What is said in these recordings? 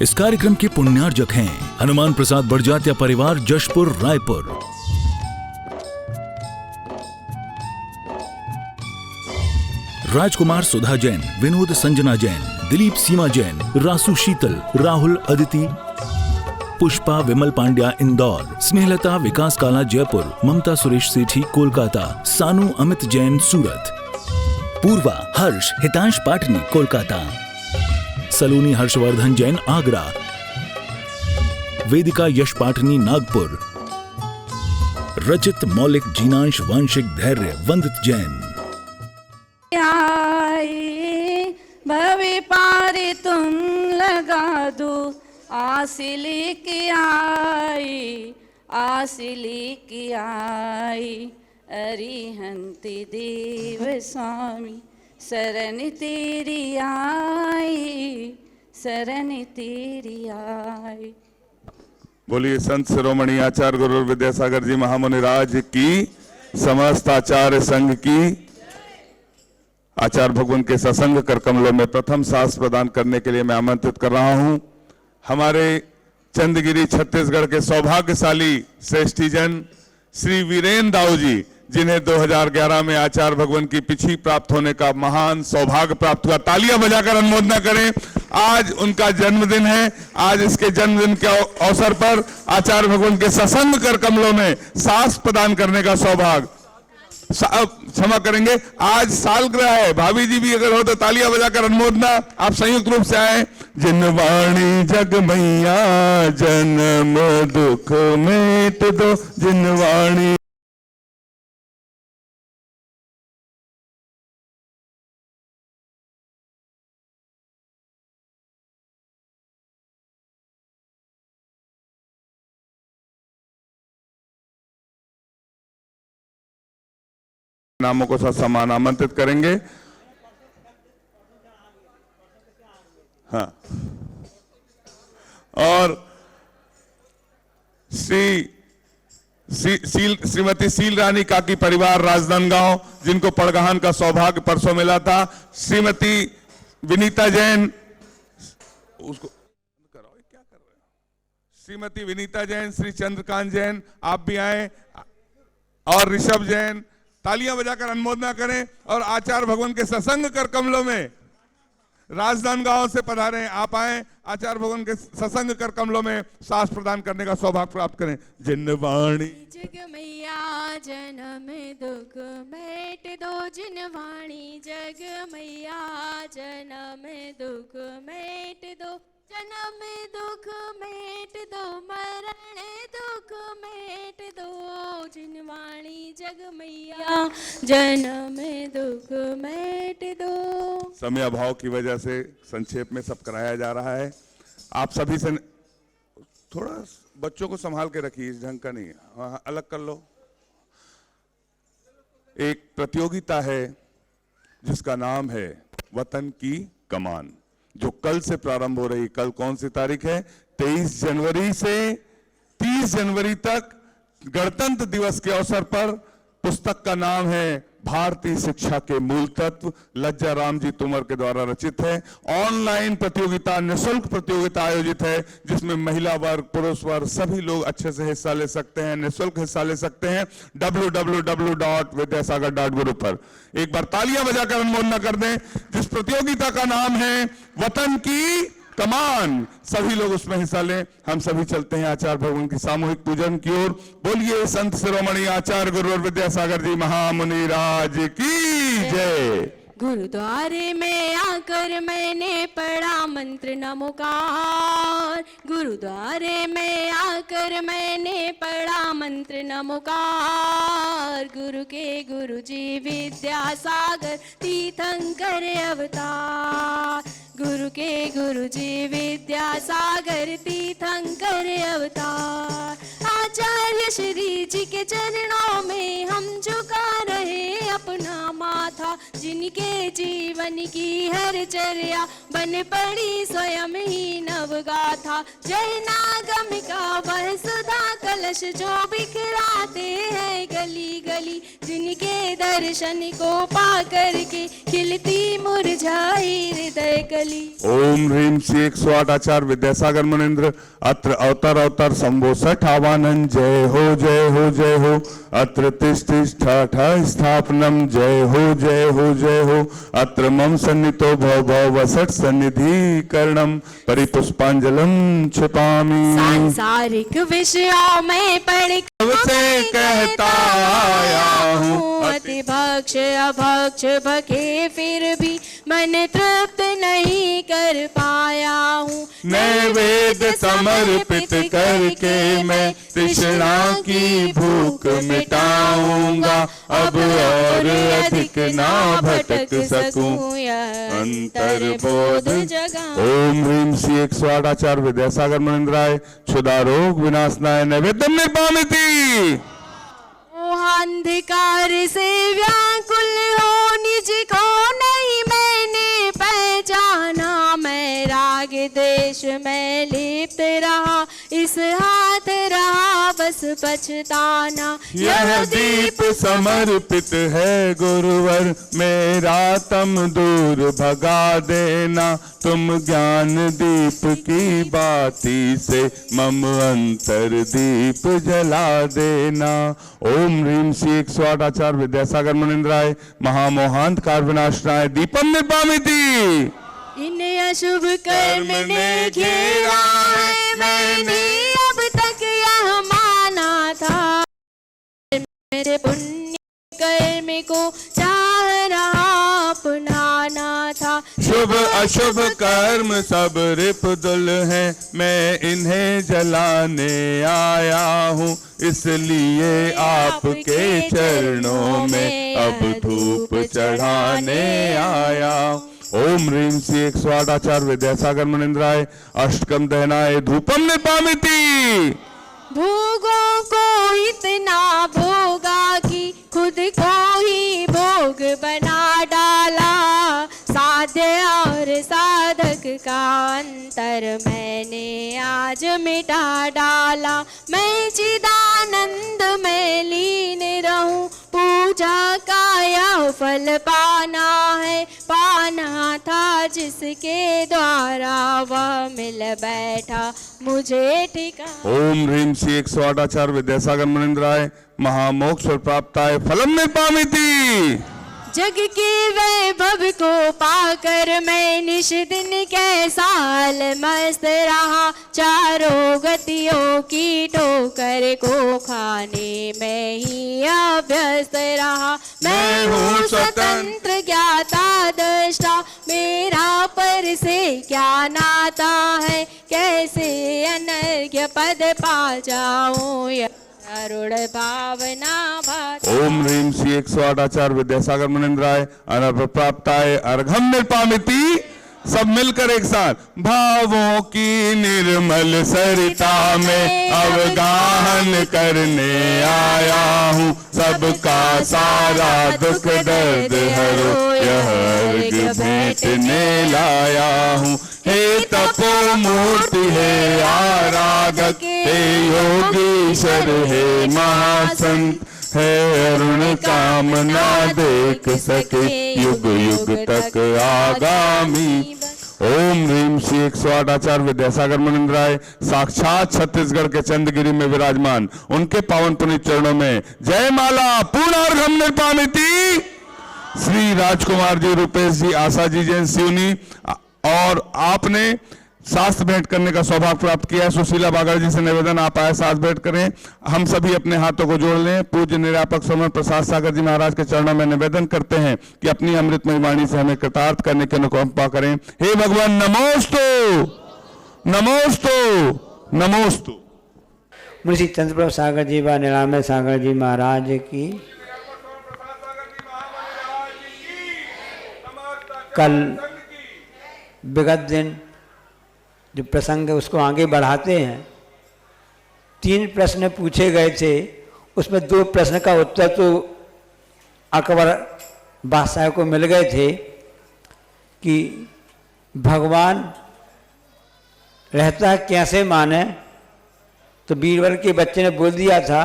इस कार्यक्रम के पुण्यार्जक हैं हनुमान प्रसाद बड़जात्या परिवार, जशपुर, रायपुर। राजकुमार सुधा जैन, विनोद संजना जैन, दिलीप सीमा जैन, रासु शीतल, राहुल अदिति, पुष्पा विमल पांड्या इंदौर, स्नेहलता विकास काला जयपुर, ममता सुरेश सेठी कोलकाता, सानू अमित जैन सूरत, पूर्वा हर्ष हितांश पाटनी कोलकाता, सलोनी हर्षवर्धन जैन आगरा, वेदिका यश पाटनी नागपुर, रचित मौलिक जीनांश वांशिक धैर्य वंदित जैन। भवे पारे तुम लगा दो, आस लेके आई, आस लेके आई, अरिहंत देव स्वामी शरण तेरी आई, शरण तेरी आई। बोलिए संत शिरोमणि आचार्य गुरु विद्यासागर जी महामुनि राज की, समस्त आचार्य संघ की। आचार्य भगवान के सत्संग कर कमलों में प्रथम सास प्रदान करने के लिए मैं आमंत्रित कर रहा हूं हमारे चंदगिरी छत्तीसगढ़ के सौभाग्यशाली श्रेष्ठी जन श्री वीरेंद्र दाऊ जी, जिन्हें 2011 में आचार्य भगवान की पिछी प्राप्त होने का महान सौभाग्य प्राप्त हुआ। तालियां बजाकर अनुमोदना करें। आज उनका जन्मदिन है। आज इसके जन्मदिन के अवसर पर आचार्य भगवान के सत्संग कर कमलों में सास प्रदान करने का सौभाग्य, क्षमा करेंगे, आज सालगिरह है। भाभी जी भी अगर हो तो तालियां बजाकर अनुमोदना। आप संयुक्त रूप से आए। जिनवाणी जग मैया जन्म दुख मेट दो, जिनवाणी नामों को समान आमंत्रित करेंगे। हाँ, और श्रीमती सील रानी काकी परिवार राजनांदगांव, जिनको पड़गहान का सौभाग्य परसों मिला था। श्रीमती विनीता जैन, उसको कराओ, क्या कर रहे हो? श्रीमती विनीता जैन, श्री चंद्रकांत जैन, आप भी आए, और ऋषभ जैन। तालियां बजाकर अनुमोदना करें। और आचार्य भगवान के सत्संग कर कमलों में राजनांदगांव से पधारे, आप आए, आचार्य भगवान के सत्संग कर कमलों में सास प्रदान करने का सौभाग्य प्राप्त करें। जिनवाणी जग मैया जन्म दुख मेट दो, जिनवाणी जग मैया जन्म दुख मेट दो, जन्म दुख मेट दो, मरण दुख मेट दो, जिनवाणी जग मैया जन्म दुख मेट दो। समय अभाव की वजह से संक्षेप में सब कराया जा रहा है। आप सभी से थोड़ा बच्चों को संभाल के रखिए, इस ढंग का नहीं है। हाँ, अलग कर लो। एक प्रतियोगिता है जिसका नाम है वतन की कमान, जो कल से प्रारंभ हो रही। कल कौन सी तारीख है? 23 जनवरी से 30 जनवरी तक गणतंत्र दिवस के अवसर पर। पुस्तक का नाम है भारतीय शिक्षा के मूल तत्व, लज्जा राम जी तोमर के द्वारा रचित है। ऑनलाइन प्रतियोगिता, निःशुल्क प्रतियोगिता आयोजित है, जिसमें महिला वर्ग, पुरुष वर्ग सभी लोग अच्छे से हिस्सा ले सकते हैं, निःशुल्क हिस्सा ले सकते हैं। www.vidyasagar.guru पर एक बार तालियां बजाकर अनुमोदना कर दें। जिस प्रतियोगिता का नाम है वतन की कमान, सभी लोग उसमें हिस्सा लें। हम सभी चलते हैं आचार्य भगवान की सामूहिक पूजन की ओर। बोलिए संत शिरोमणि आचार्य गुरु विद्यासागर जी महामुनि राज की जय। गुरुद्वारे में आकर मैंने पढ़ा मंत्र नमोकार, गुरुद्वारे में आकर मैंने पढ़ा मंत्र नमोकार। गुरु के गुरु जी विद्यासागर तीर्थंकर अवतार, गुरु के गुरु जी विद्यासागर तीर्थंकर अवतार। आचार्य श्री जी के चरणों में हम झुका रहे अपना माथा, जिनके जीवन की हर चर्या बन पड़ी स्वयं ही नवगाथा। जय नागम का वह सुधा कलश जो बिखराते हैं गली कली, जिनके दर्शन को पा करके खिलती मुरझाई हृदय कली। ओम ह्रीं श्री 108 आचार्य विद्यासागर मुनीन्द्र अत्र अवतर अवतर शंभो सठ आवानन जय हो जय हो जय हो। अत्र तिष्ठ स्थापनम जय हो जय हो जय हो। अत्र मम सन्नितो भव भव वसट सन्निधि करणम परिपुष्पांजलम छिपामि। सांसारिक विषयों में पढ़ से कहता आया हूँ अति भक्ष अभक्ष भखे फिर भी मन तृप्त नहीं कर पाया हूँ। नैवेद्य समर्पित करके मैं तृष्णा की भूख मिटाऊंगा। अब और अधिक ना भटक सकूं अंतर्बोध जगा। ओम ह्रीं श्री 108 आचार्य विद्यासागर मुनीन्द्राय क्षुधा रोग विनाशनाय नैवेद्यम निर्पामिति। अंधकार से व्याकुल हो निज को नहीं मैंने पहचाना। मैं राग देश में लिप्त रहा, इस हाथ रहा बस पछताना। यह दीप समर्पित है गुरुवर, मेरा तम दूर भगा देना। तुम ज्ञान दीप की बाती से मम अंतर दीप जला देना। ओम ह्रीं श्री 108 आचार्य विद्यासागर मुनीन्द्राय महामोहांत कार विनाशनाय दीपम निर्पामिति। इन अशुभ कर्म ने घेरा है, मैंने अब तक यह माना था। मेरे पुण्य कर्म को चाह रहा अपनाना था। शुभ अशुभ कर्म सब रिपुदुल हैं, मैं इन्हें जलाने आया हूँ। इसलिए आपके चरणों में अब धूप चढ़ाने आया। ओम ह्रीं श्री 108 आचार्य विद्यासागर मुनीन्द्राय अष्टकम दहनाय धूपम निर्पामिति। भोगों को इतना भोगा कि खुद को ही भोग बना डाला। साध्य और साधक का अंतर मैंने आज मिटा डाला। मैं चिदानंद में लीन रहूं, पूजा का यह फल पाना है। पाना था जिसके द्वारा वह मिल बैठा मुझे ठिकाना। ओम ह्रीं श्री 108 आचार्य विद्यासागर मुनीन्द्राय महामोक्ष प्राप्ताय फलम निर्पामिति। जग के वैभव को पाकर मैं निश दिन कैसाल मस्त रहा। चारों गतियों की ठोकर को खाने में ही अभ्यस्त रहा। मैं हूँ स्वतंत्र ज्ञाता दृष्टा, मेरा पर से क्या नाता है। कैसे अनर्घ्य पद पा जाऊं अरुण भावना भात। ओम ह्रीं श्री 108 आचार्य विद्यासागर मुनीन्द्राय अनर्घ प्राप्ताय अर्घम निर्पामिति। सब मिलकर एक साथ। भावों की निर्मल सरिता में अवगाहन करने आया हूँ। सबका सारा दुख दर्द हरो यह अर्घ भेंटने लाया हूँ। हे तपो मूर्ति है आराधक, हे योगीश्वर है महासंत, है अरुण कामना देख सके युग युग तक आगामी। ओम ह्रीं श्री 108 आचार्य विद्यासागर मुनीन्द्राय साक्षात छत्तीसगढ़ के चंद्रगिरी में विराजमान उनके पावन पुनीत चरणों में जय माला पूर्णार्घम निर्पामिति। श्री राजकुमार जी, रूपेश जी, आशा जी जैन सिवनी और आपने शास्त्र भेंट करने का सौभाग्य प्राप्त किया है। सुशीला बागड़ जी से निवेदन आप आए शास्त्र भेंट करें। हम सभी अपने हाथों को जोड़ लें। पूज्य निरापक समय प्रसाद सागर जी महाराज के चरणों में निवेदन करते हैं कि अपनी अमृतमय वाणी से हमें कृतार्थ करने की अनुकंपा करें। हे भगवान नमोस्तु नमोस्तु नमोस्तु। मुंशी चंद्रप्रभ सागर जी व नीलामय सागर जी महाराज की। कल विगत दिन जो प्रसंग है उसको आगे बढ़ाते हैं। 3 प्रश्न पूछे गए थे, उसमें 2 प्रश्न का उत्तर तो अकबर बादशाह को मिल गए थे कि भगवान रहता कैसे माने। तो बीरबल के बच्चे ने बोल दिया था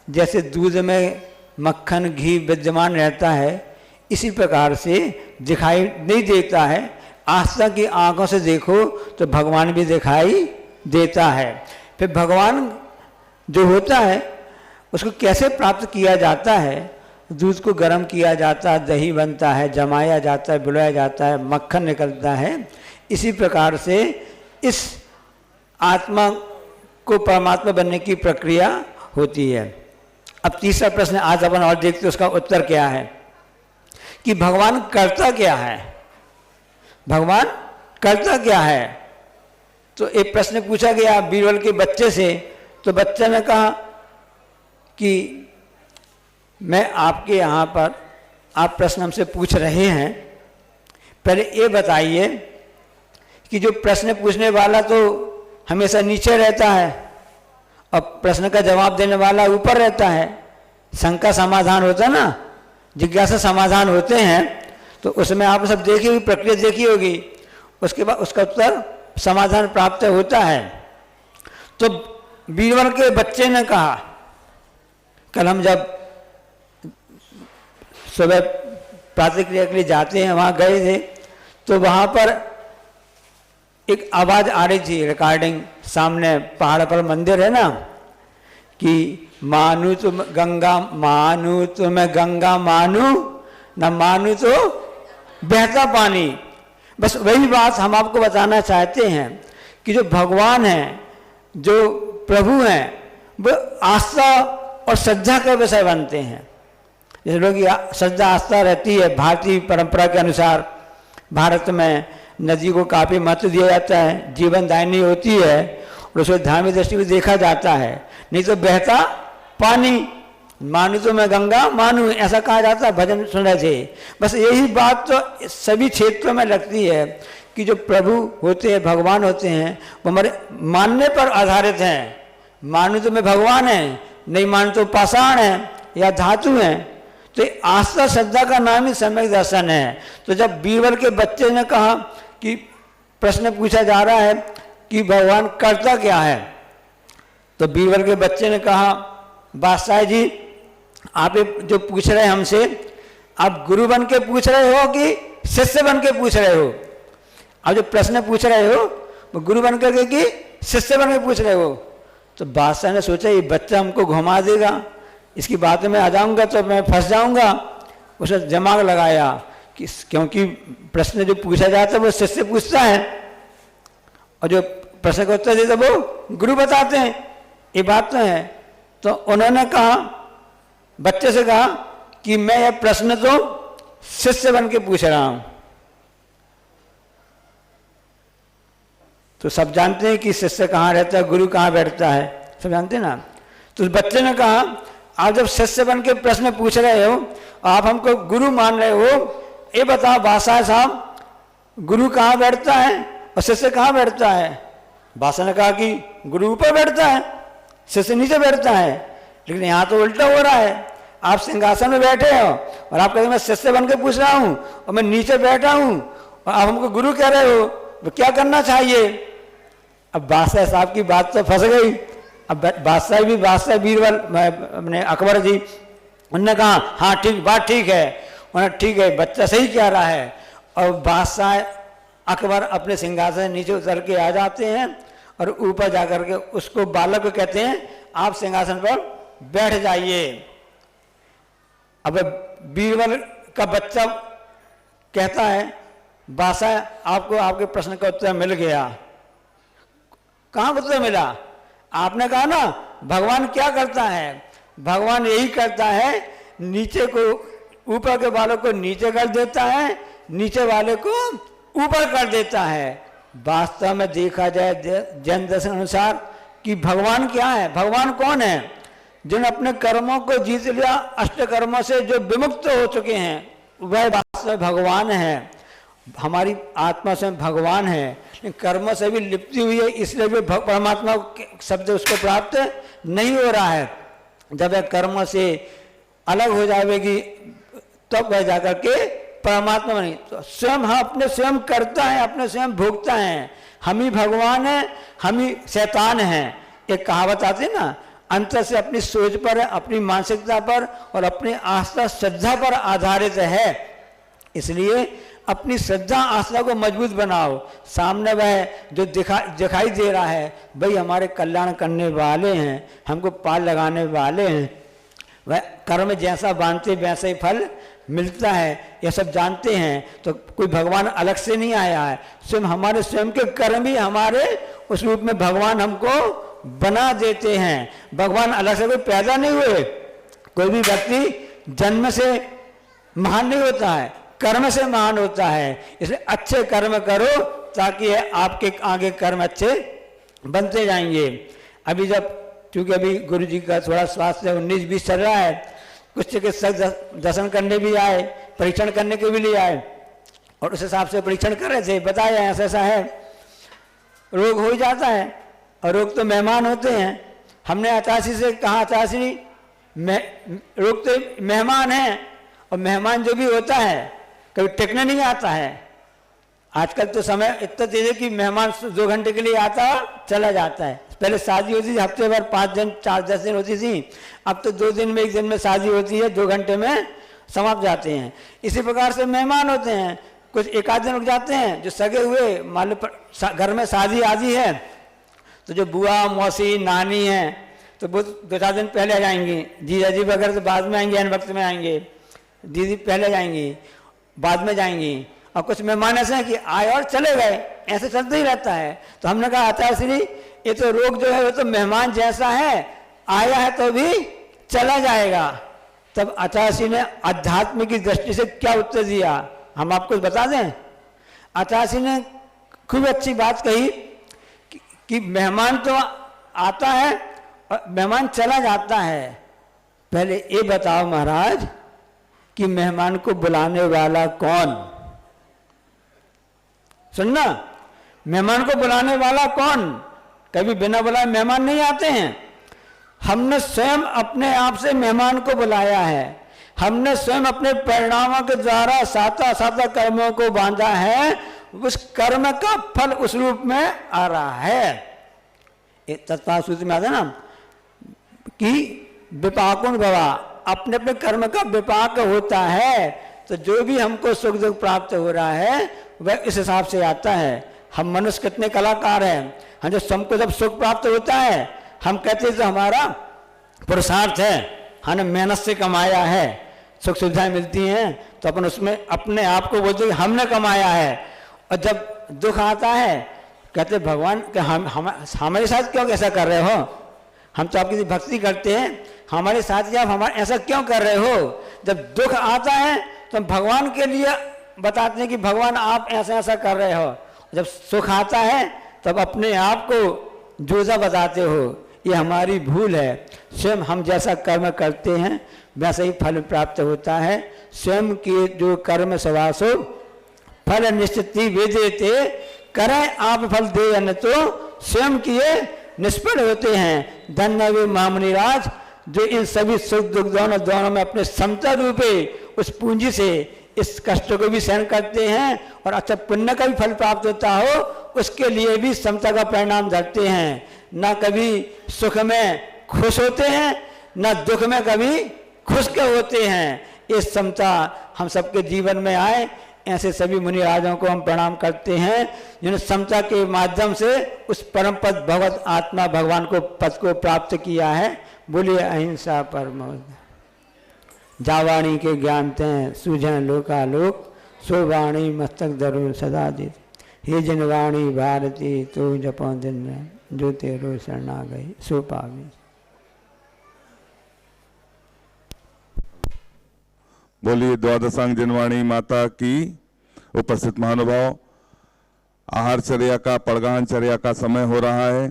जैसे दूध में मक्खन घी विद्यमान रहता है, इसी प्रकार से दिखाई नहीं देता है। आस्था की आंखों से देखो तो भगवान भी दिखाई देता है। फिर भगवान जो होता है उसको कैसे प्राप्त किया जाता है? दूध को गर्म किया जाता है, दही बनता है, जमाया जाता है, बुलाया जाता है, मक्खन निकलता है। इसी प्रकार से इस आत्मा को परमात्मा बनने की प्रक्रिया होती है। अब तीसरा प्रश्न आज अपन और देखते उसका उत्तर क्या है कि भगवान करता क्या है? भगवान करता क्या है? तो एक प्रश्न पूछा गया बीरबल के बच्चे से, तो बच्चे ने कहा कि मैं आपके यहाँ पर, आप प्रश्न हमसे पूछ रहे हैं, पहले ये बताइए कि जो प्रश्न पूछने वाला तो हमेशा नीचे रहता है और प्रश्न का जवाब देने वाला ऊपर रहता है। शंका समाधान होता है ना, जिज्ञासा समाधान होते हैं, तो उसमें आप सब देखी होगी, प्रक्रिया देखी होगी, उसके बाद उसका उत्तर समाधान प्राप्त होता है। तो बीरबल के बच्चे ने कहा, कल हम जब सुबह प्रातःक्रिया के लिए जाते हैं वहाँ गए थे, तो वहाँ पर एक आवाज़ आ रही थी, रिकॉर्डिंग, सामने पहाड़ पर मंदिर है ना, कि मानू तो गंगा, मानू तो मैं गंगा मानू, न मानू तो बहता पानी। बस वही बात हम आपको बताना चाहते हैं कि जो भगवान हैं, जो प्रभु हैं, वो आस्था और श्रद्धा का विषय बनते हैं। जैसे लोग श्रद्धा आस्था रहती है, भारतीय परंपरा के अनुसार भारत में नदी को काफ़ी महत्व दिया जाता है, जीवन दायिनी होती है और उसको धार्मिक दृष्टि से देखा जाता है। नहीं तो बहता पानी, मानू तो मैं गंगा मानू, ऐसा कहा जाता है, भजन सुन रहे थे। बस यही बात तो सभी क्षेत्रों में लगती है कि जो प्रभु होते हैं, भगवान होते हैं, वो हमारे मानने पर आधारित हैं। मानू तो मैं भगवान है, नहीं मानू तो पाषाण है या धातु है। तो आस्था श्रद्धा का नाम ही सम्यक दर्शन है। तो जब बीरबल के बच्चे ने कहा कि प्रश्न पूछा जा रहा है कि भगवान करता क्या है, तो बीरबल के बच्चे ने कहा, बादशाह जी आप जो पूछ रहे हैं हमसे, आप गुरु बन के पूछ रहे हो कि शिष्य बन के पूछ रहे हो? आप जो प्रश्न पूछ रहे हो वो गुरु बन करके कि शिष्य बन के पूछ रहे हो? तो बादशाह ने सोचा ये बच्चा हमको घुमा देगा, इसकी बात में आ जाऊंगा तो मैं फंस जाऊंगा। उसने दिमाग लगाया कि क्योंकि प्रश्न जो पूछा जाता है वो शिष्य पूछता है और जो प्रश्न का उत्तर देता है वो गुरु बताते हैं, ये बात तो है। तो उन्होंने कहा, बच्चे से कहा कि मैं यह प्रश्न तो शिष्य बन के पूछ रहा हूं। तो सब जानते हैं कि शिष्य कहाँ रहता है, गुरु कहाँ बैठता है, सब जानते हैं ना। तो बच्चे ने कहा, आप जब शिष्य बन के प्रश्न पूछ रहे हो, आप हमको गुरु मान रहे हो, ये बताओ बादशाह साहब, गुरु कहाँ बैठता है और शिष्य कहाँ बैठता है? बादशाह ने कहा कि गुरु ऊपर बैठता है, शिष्य नीचे बैठता है। लेकिन यहाँ तो उल्टा हो रहा है, आप सिंहासन में बैठे हो और आप कहते मैं शिष्य बन के पूछ रहा हूँ और मैं नीचे बैठा हूँ और आप हमको गुरु कह रहे हो, तो क्या करना चाहिए? अब बादशाह साहब की बात तो फंस गई। अब बादशाह बीरबल अपने अकबर जी, उन्होंने कहा हाँ ठीक, बात ठीक है, उन्होंने ठीक है, बच्चा सही कह रहा है। और बादशाह अकबर अपने सिंहासन से नीचे उतर के आ जाते हैं और ऊपर जाकर के उसको बालक को कहते हैं आप सिंहासन पर बैठ जाइए। अब बीरबल का बच्चा कहता है, बादशाह आपको आपके प्रश्न का उत्तर मिल गया। कहाँ उत्तर मिला? आपने कहा ना भगवान क्या करता है, भगवान यही करता है, नीचे को ऊपर के वालों को नीचे कर देता है, नीचे वाले को ऊपर कर देता है। वास्तव में देखा जाए जैन दर्शन अनुसार कि भगवान क्या है, भगवान कौन है? जिन्होंने अपने कर्मों को जीत लिया, अष्ट कर्मों से जो विमुक्त हो चुके हैं, वह वास्तव में भगवान है। हमारी आत्मा से भगवान है, लेकिन कर्म से भी लिप्ति हुई है, इसलिए भी परमात्मा शब्द उसको प्राप्त नहीं हो रहा है। जब वह कर्म से अलग हो जाएगी तब वह जाकर के परमात्मा नहीं, तो स्वयं हम अपने स्वयं करता है, अपने स्वयं भोगता है। हम ही भगवान है, हम ही शैतान हैं। एक कहावत आती है ना, अंतर से अपनी सोच पर, अपनी मानसिकता पर और अपनी आस्था श्रद्धा पर आधारित है। इसलिए अपनी श्रद्धा आस्था को मजबूत बनाओ। सामने वह जो दिखाई दे रहा है भाई हमारे कल्याण करने वाले हैं, हमको पार लगाने वाले हैं, वह कर्म जैसा बांधते वैसे ही फल मिलता है, यह सब जानते हैं। तो कोई भगवान अलग से नहीं आया है, स्वयं हमारे स्वयं के कर्म ही हमारे उस रूप में भगवान हमको बना देते हैं। भगवान अलग से कोई पैदा नहीं हुए। कोई भी व्यक्ति जन्म से महान नहीं होता है, कर्म से महान होता है। इसलिए अच्छे कर्म करो ताकि आपके आगे कर्म अच्छे बनते जाएंगे। अभी जब क्योंकि अभी गुरु जी का थोड़ा स्वास्थ्य 19-20 चल रहा है, कुछ चिकित्सक दर्शन करने भी आए, परीक्षण करने के भी लिए आए और उस हिसाब से परीक्षण कर रहे थे। बताया ऐसा ऐसा है, रोग हो ही जाता है और रोग तो मेहमान होते हैं। हमने अचासी से कहा अचासी रोग तो मेहमान है और मेहमान जो भी होता है कभी टिकने नहीं आता है। आजकल तो समय इतना तेज है कि मेहमान 2 घंटे के लिए आता चला जाता है। पहले शादी होती थी हफ्ते भर 5 दिन 4-10 दिन होती थी, अब तो 2 दिन में 1 दिन में शादी होती है, 2 घंटे में समाप्त जाते हैं। इसी प्रकार से मेहमान होते हैं, कुछ 1 आध दिन रुक जाते हैं। जो सगे हुए मान लो घर में शादी आदि है तो जो बुआ मौसी नानी हैं तो वो 2-4 दिन पहले आ जाएंगी, जीजा जी वगैरह तो बाद में आएंगे, वक्त में आएंगे, दीदी पहले जाएंगी बाद में जाएंगी। और कुछ मेहमान ऐसे हैं कि आए और चले गए, ऐसे चलते ही रहता है। तो हमने कहा आचार्य श्री ये तो रोग जो है वो तो मेहमान जैसा है, आया है तो भी चला जाएगा। तब आचार्य श्री ने अध्यात्म की दृष्टि से क्या उत्तर दिया हम आपको बता दें। आचार्य श्री ने खूब अच्छी बात कही कि मेहमान तो आता है और मेहमान चला जाता है। पहले ये बताओ महाराज कि मेहमान को बुलाने वाला कौन? सुनना, मेहमान को बुलाने वाला कौन? कभी बिना बुलाए मेहमान नहीं आते हैं। हमने स्वयं अपने आप से मेहमान को बुलाया है। हमने स्वयं अपने परिणामों के द्वारा साता कर्मों को बांधा है। उस कर्म का फल उस रूप में आ रहा है। तत्पाल सूत्र में आता है ना कि विपाकुन भवा, अपने अपने कर्म का विपाक होता है। तो जो भी हमको सुख दुख प्राप्त हो रहा है वह इस हिसाब से आता है। हम मनुष्य कितने कलाकार हैं। हम जो हमको जब सुख प्राप्त होता है हम कहते हैं तो हमारा पुरुषार्थ है, हमने मेहनत से कमाया है, सुख सुविधाएं मिलती हैं तो अपन उसमें अपने आप को बोलते हमने कमाया है। और जब दुख आता है कहते भगवान कि हमारे साथ क्यों ऐसा कर रहे हो, हम तो आपकी भक्ति करते हैं, हमारे साथ ही आप हमारे ऐसा क्यों कर रहे हो। जब दुख आता है तो भगवान के लिए बताते हैं कि भगवान आप ऐसा ऐसा कर रहे हो। जब सुख आता है तब अपने आप को जोजा बताते हो, ये हमारी भूल है। स्वयं हम जैसा कर्म करते हैं वैसा ही फल प्राप्त होता है। स्वयं के जो कर्म सवासो फल निश्चित वे देते, करें आप फल दे अन्न तो स्वयं किए निष्फल होते हैं। धन्य वे महामुनिराज जो इन सभी सुख दुख दोनों में अपने समता रूपे उस पूंजी से इस कष्ट को भी सहन करते हैं और अच्छा पुण्य का भी फल प्राप्त होता हो उसके लिए भी समता का परिणाम धरते हैं। न कभी सुख में खुश होते हैं न दुख में कभी खुश के होते हैं। ये समता हम सबके जीवन में आए, ऐसे सभी मुनि राजों को हम प्रणाम करते हैं जिन्होंने समता के माध्यम से उस परम पद भगवत आत्मा भगवान को पद को प्राप्त किया है। बोलिए अहिंसा परमो जावाणी के ज्ञान तें सूझन लोकालोक सो वाणी मस्तक धरो सदा जित। हे जनवाणी भारती तो जपो दिन जो तेरो शरणा गई सो पावी। बोलिए द्वादशांग जनवाणी माता की। उपस्थित महानुभाव, आहार चर्या का पड़गान चर्या का समय हो रहा है।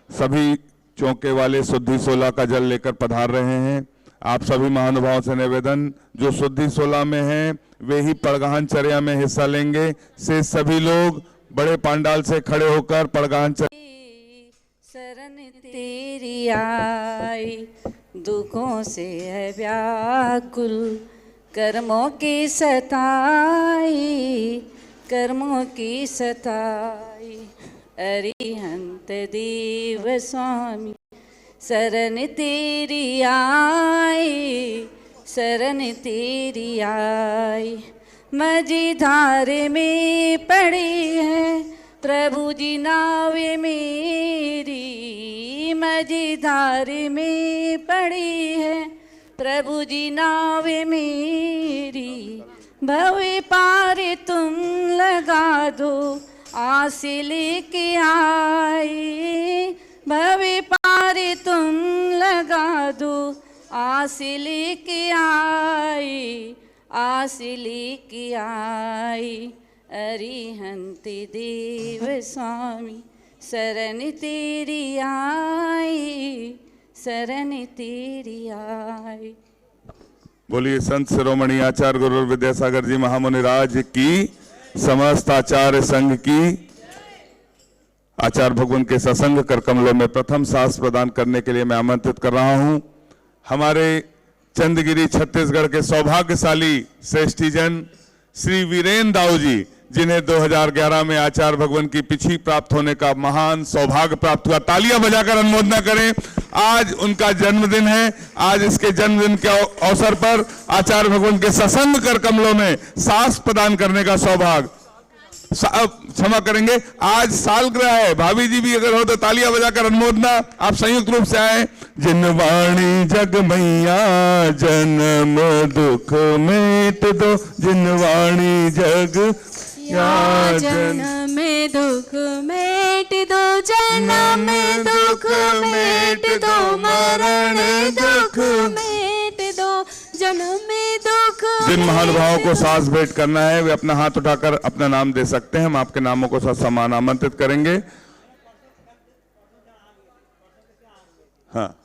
सभी चौके वाले शुद्धि 16 का जल लेकर पधार रहे हैं। आप सभी महानुभावों से निवेदन, जो शुद्धि 16 में हैं वे ही पड़गान चर्या में हिस्सा लेंगे। से सभी लोग बड़े पांडाल से खड़े होकर पड़गान शरण तेरी आई, दुखों से है व्याकुल कर्मों की सताई, कर्मों की सताई। अरिहंत देव स्वामी शरण तेरी आई, शरण तेरी आई। मझधार में पड़ी है प्रभु जी नावे मेरी, मझधार में पड़ी है प्रभु जी नावे मेरी। भवे पार तुम लगा दो आस लेके आई, भवे पार तुम लगा दो आस लेके आई, आस लेके आई। अरिहंत देव स्वामी शरण तेरी आई, शरण तेरी आई। बोलिए संत शिरोमणि आचार्य गुरु विद्यासागर जी महामुनि राज की, समस्त आचार्य संघ की। आचार्य भगवान के सत्संग कर कमलों में प्रथम सास प्रदान करने के लिए मैं आमंत्रित कर रहा हूं हमारे चंदगिरी छत्तीसगढ़ के सौभाग्यशाली श्रेष्ठीजन श्री वीरेन दाऊ जी, जिन्हें 2011 में आचार्य भगवान की पिछी प्राप्त होने का महान सौभाग्य प्राप्त हुआ। तालियां बजाकर अनुमोदना करें। आज उनका जन्मदिन है। आज इसके जन्मदिन के अवसर पर आचार्य भगवान के सत्संग कर कमलों में सास प्रदान करने का सौभाग्य, क्षमा करेंगे, आज सालगिरह है। भाभी जी भी अगर हो तो तालियां बजाकर अनुमोदना। आप संयुक्त रूप से आए। जिनवाणी जग मैया जन्म दुख मेट दो, जिनवाणी जग या जन्म में दुख मेट दो, जन्म में दुख मेट दो, मरण दुख मेट दो, जन्म में दुख। जिन महानुभावों को सास भेंट करना है वे अपना हाथ उठाकर अपना नाम दे सकते हैं। हम आपके नामों को ससम्मान आमंत्रित करेंगे। हाँ,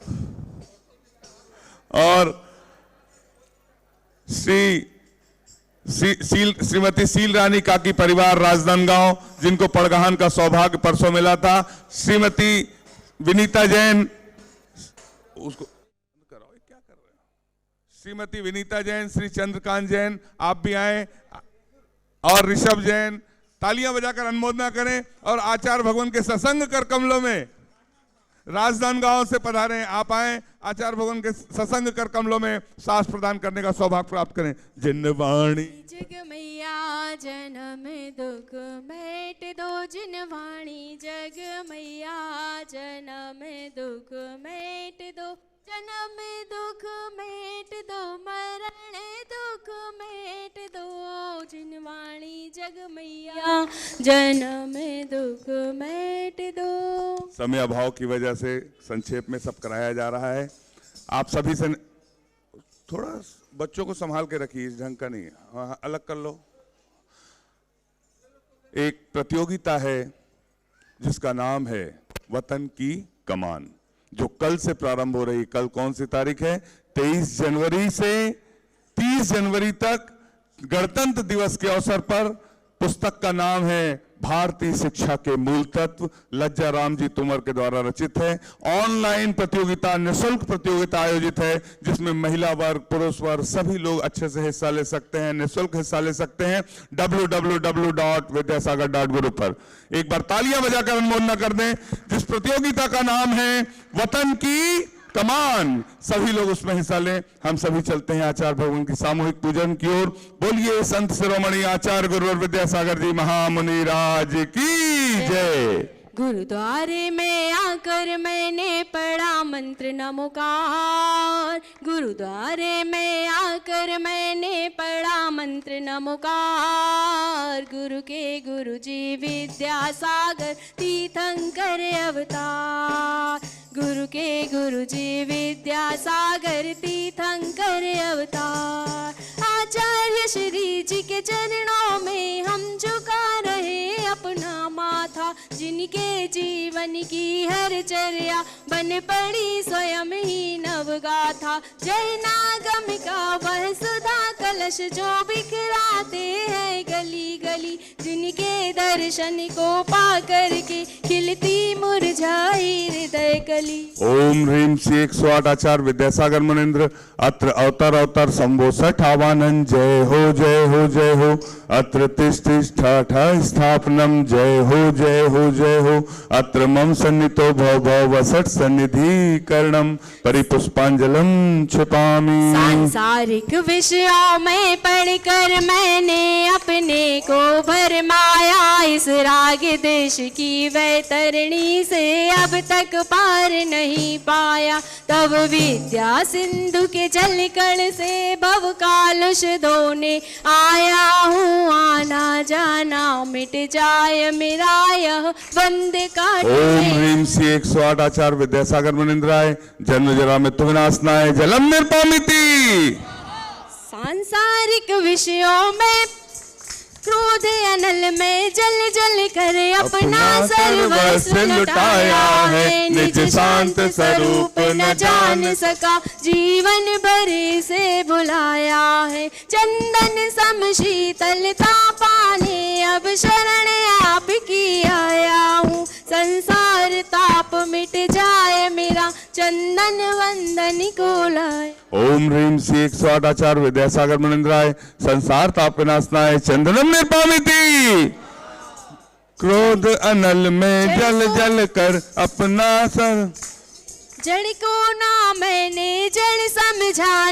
और श्रीमती सील रानी काकी परिवार राजनांदगांव, जिनको पड़गहान का सौभाग्य परसों मिला था। श्रीमती विनीता जैन, उसको क्या कर रहे हैं? श्रीमती विनीता जैन, श्री चंद्रकांत जैन, आप भी आए, और ऋषभ जैन। तालियां बजाकर अनुमोदना करें। और आचार्य भगवान के सत्संग कर कमलों में राजनांदगांव से पधारे हैं, आप आए। आचार्य भगवान के सत्संग कर कमलों में सास प्रदान करने का सौभाग्य प्राप्त करें। जिनवाणी जग मैया जन्म दुख मेट दो, जिनवाणी जग मैया जन्म दुख मेट दो, जन्म दुख मेट दो, मरण दुख मेट दो, जिनवाणी जग मैया जन्म दुख मेट दो। समय अभाव की वजह से संक्षेप में सब कराया जा रहा है। आप सभी से थोड़ा बच्चों को संभाल के रखिए, इस ढंग का नहीं। हाँ, अलग कर लो। एक प्रतियोगिता है जिसका नाम है वतन की कमान, जो कल से प्रारंभ हो रही। कल कौन सी तारीख है? 23 जनवरी से 30 जनवरी तक गणतंत्र दिवस के अवसर पर। पुस्तक का नाम है भारतीय शिक्षा के मूल तत्व, लज्जा राम जी तोमर के द्वारा रचित है। ऑनलाइन प्रतियोगिता, निःशुल्क प्रतियोगिता आयोजित है, जिसमें महिला वर्ग, पुरुष वर्ग सभी लोग अच्छे से हिस्सा ले सकते हैं, निःशुल्क हिस्सा ले सकते हैं www.vidyasagar.guru पर। एक बार तालियां बजाकर अनुमोदना कर दें। जिस प्रतियोगिता का नाम है वतन की कमान, सभी लोग उसमें हिस्सा लें। हम सभी चलते हैं आचार्य भगवान की सामूहिक पूजन की ओर। बोलिए संत शिरोमणि आचार्य गुरु विद्यासागर जी महामुनि राज की जय। गुरुद्वारे में आकर मैंने पढ़ा मंत्र नमोकार, गुरुद्वारे में आकर मैंने पढ़ा मंत्र नमोकार। गुरु के गुरु जी विद्यासागर तीर्थंकर अवतार, गुरु के गुरु जी विद्यासागर तीर्थंकर अवतार। आचार्य श्री जी के चरणों में हम झुका रहे अपना माथा, जिनके जीवन की हर चर्या बन पड़ी स्वयं ही नवगाथा। जय नागम का वह सुधा कलश जो बिखराते हैं गली गली, जिन जिनके दर्शन को पा करके खिलती मुरझाई हृदय कली। ओम ह्रीं श्री 108 आचार्य विद्यासागर मुनीन्द्र अत्र अवतर अवतर शंभो सठ आवानन जय हो जय हो जय हो। अत्र तिष्ठिष्ठ स्थापनम जय हो जय हो जय हो। अत्र मम सन्नितो भव भव वसट सन्निधि करणम परिपुष्पांजलम छिपामि। सांसारिक विषयों में पढ़कर मैंने अपने को भरमाया, इस राग देश की वैतरणी से अब तक पार नहीं पाया। तब विद्या सिंधु के जल कण से भव कालुष धोने आया हूँ। आना जाना मिट जाए मेरा यह बंद का। ओम ह्रीं श्री 108 आचार्य विद्यासागर मुनीन्द्राय जन्म जरा मृत्यु विनाशनाय जलम निर्पामिति। सांसारिक विषयों में क्रोध अनल में जल जल कर अपना सर्वस्व लुटाया है। निज शांत स्वरूप न जान सका जीवन भरे से बुलाया है। चंदन सम शीतलता पाने अब शरण आपकी आया हूँ। संसार ताप मिट जाए मेरा चंदन वंदन को लाए। ओम ह्रीं श्री 108 आचार्य विद्यासागर मुनीन्द्राय संसार ताप विनाशनाय चंदनम निर्पामिति। क्रोध अनल में जल जल कर अपना सर जड़ को ना मैंने जड़ समझा